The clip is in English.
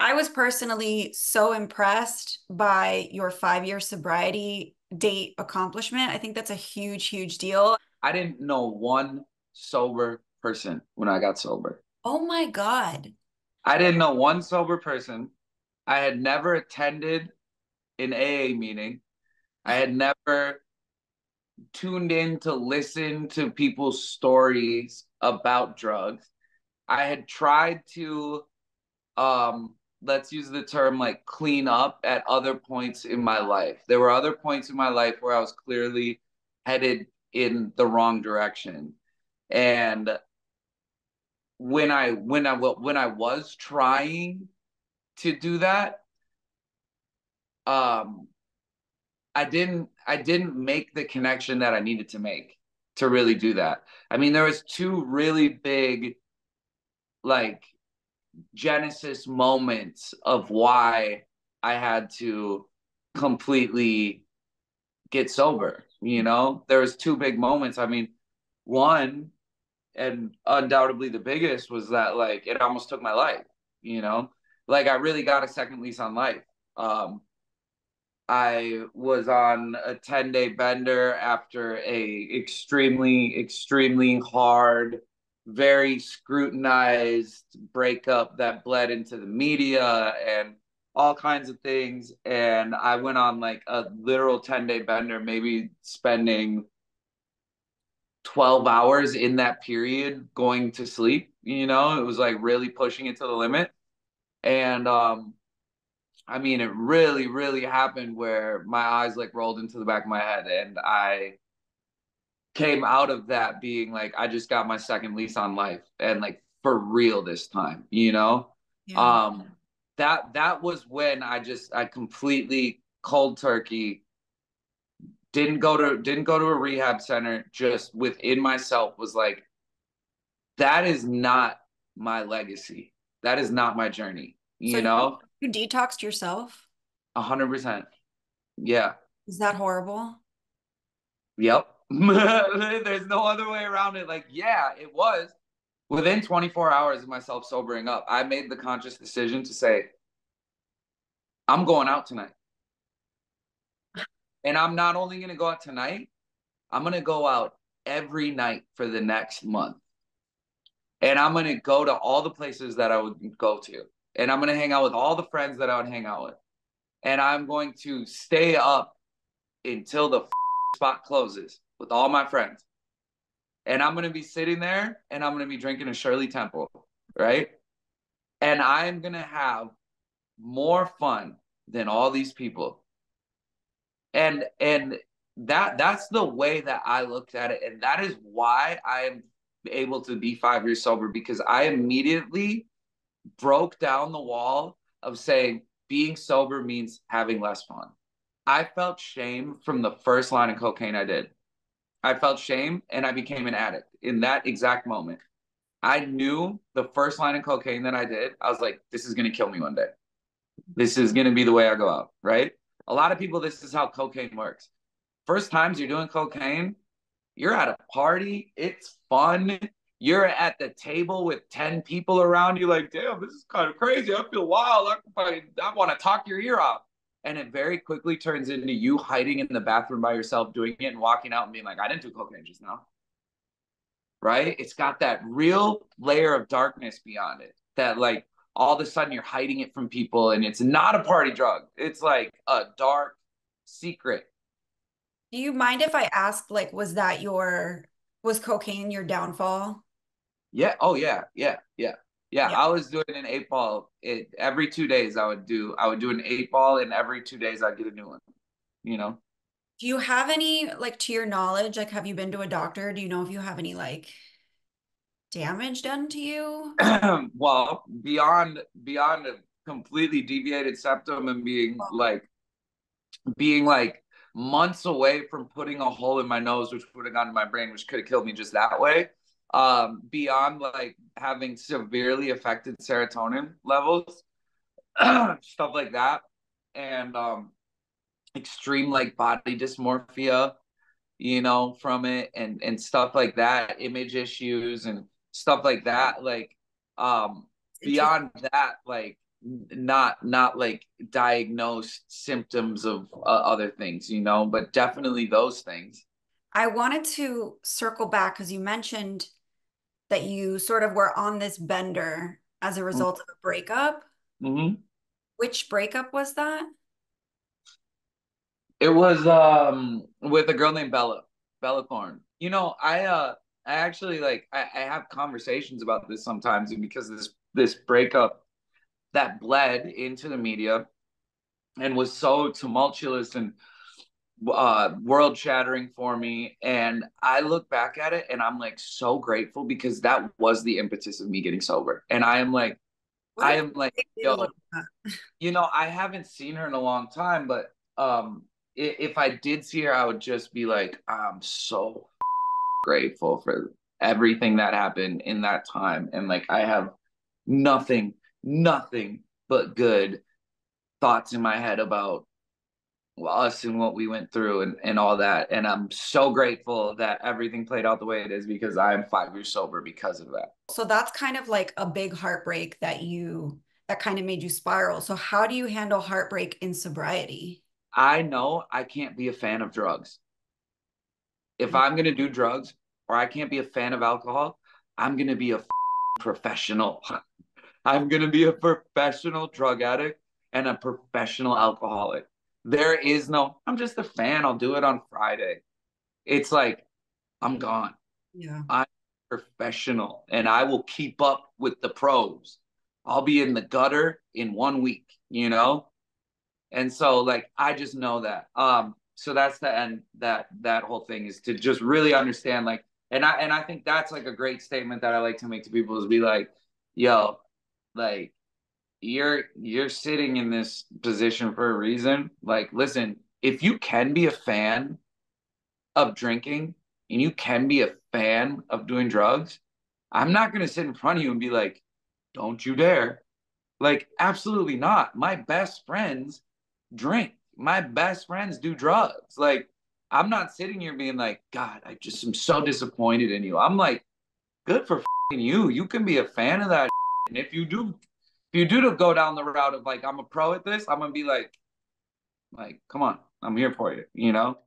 I was personally so impressed by your 5 year sobriety date accomplishment. I think that's a huge, huge deal. I didn't know one sober person when I got sober. Oh my God. I didn't know one sober person. I had never attended an AA meeting. I had never tuned in to listen to people's stories about drugs. I had tried to let's use the term like clean up at other points in my life. There were other points in my life where I was clearly headed in the wrong direction. And when I was trying to do that, um I didn't make the connection that I needed to make to really do that. I mean, there was two really big like genesis moments of why I had to completely get sober. There was two big moments. I mean, one and undoubtedly the biggest was that like it almost took my life. You know, like I really got a second lease on life. Um, I was on a 10-day bender after a extremely, extremely hard, very scrutinized breakup that bled into the media and all kinds of things. And I went on like a literal 10-day bender, maybe spending 12 hours in that period going to sleep. It was like really pushing it to the limit. And I mean, it really, really happened where my eyes like rolled into the back of my head, and I came out of that being like, I just got my second lease on life, and like for real this time. Yeah. Um, that was when I completely cold turkey didn't go to a rehab center. Just within myself was like, that is not my legacy. That is not my journey. So You know, you detoxed yourself? 100%. Yeah. Is that horrible? Yep. There's no other way around it. Like, yeah, it was. Within 24 hours of myself sobering up, I made the conscious decision to say, I'm going out tonight. And I'm not only going to go out tonight, I'm going to go out every night for the next month. And I'm going to go to all the places that I would go to. And I'm going to hang out with all the friends that I would hang out with. And I'm going to stay up until the spot closes with all my friends. And I'm going to be sitting there and I'm going to be drinking a Shirley Temple, right? And I'm going to have more fun than all these people. And that's the way that I looked at it, and that is why I am able to be 5 years sober, because I immediately broke down the wall of saying being sober means having less fun. I felt shame from the first line of cocaine I did. I felt shame and I became an addict in that exact moment. I knew the first line of cocaine that I did, I was like, this is going to kill me one day. This is going to be the way I go out, right? A lot of people, this is how cocaine works. First times you're doing cocaine, you're at a party, it's fun. You're at the table with 10 people around you, like, damn, this is kind of crazy. I feel wild. I want to talk your ear off. And it very quickly turns into you hiding in the bathroom by yourself, doing it and walking out and being like, I didn't do cocaine just now. Right? It's got that real layer of darkness beyond it that, like, all of a sudden you're hiding it from people and it's not a party drug. It's like a dark secret. Do you mind if I ask, like, was cocaine your downfall? Yeah. Oh yeah. Yeah. Yeah. Yeah. Yeah. I was doing an 8 ball. Every 2 days I would do an 8 ball, and every 2 days I'd get a new one. You know? Do you have any, like, to your knowledge, like, have you been to a doctor? Do you know if you have any, like, damage done to you? Well, beyond a completely deviated septum and being like months away from putting a hole in my nose, which would have gone to my brain, which could have killed me just that way. Beyond like having severely affected serotonin levels, stuff like that, and extreme like body dysmorphia, from it, and stuff like that, image issues and stuff like that. Like, It's interesting. beyond that, like not like diagnosed symptoms of other things, but definitely those things. I wanted to circle back because you mentioned that you sort of were on this bender as a result of a breakup. Mm-hmm. Which breakup was that? It was with a girl named Bella Thorne. I actually like I have conversations about this sometimes, and because of this breakup that bled into the media and was so tumultuous and world-shattering for me. And I look back at it and I'm like so grateful because that was the impetus of me getting sober. And What I a am like, big deal was yo, that? I haven't seen her in a long time, but if I did see her, I would just be like, I'm so grateful for everything that happened in that time. And like, I have nothing, nothing but good thoughts in my head about us and what we went through and all that. And I'm so grateful that everything played out the way it is because I'm 5 years sober because of that. So that's kind of like a big heartbreak that kind of made you spiral. So how do you handle heartbreak in sobriety? I know I can't be a fan of drugs. If I'm going to do drugs or I can't be a fan of alcohol, I'm going to be a professional. I'm going to be a professional drug addict and a professional alcoholic. There is no, I'm just a fan. I'll do it on Friday. It's like, I'm gone. Yeah. I'm professional and I will keep up with the pros. I'll be in the gutter in 1 week, you know? And so like I just know that. So that's the end that whole thing is to just really understand like and I think that's like a great statement that I like to make to people is be like, yo, like you're sitting in this position for a reason. Like, listen, if you can be a fan of drinking and you can be a fan of doing drugs, I'm not going to sit in front of you and be like, don't you dare. Like, absolutely not. My best friends drink. My best friends do drugs. Like, I'm not sitting here being like, God, I just am so disappointed in you. I'm like, good for you. You can be a fan of that. And if you do to go down the route of like, I'm a pro at this, I'm gonna be like, come on, I'm here for you, you know?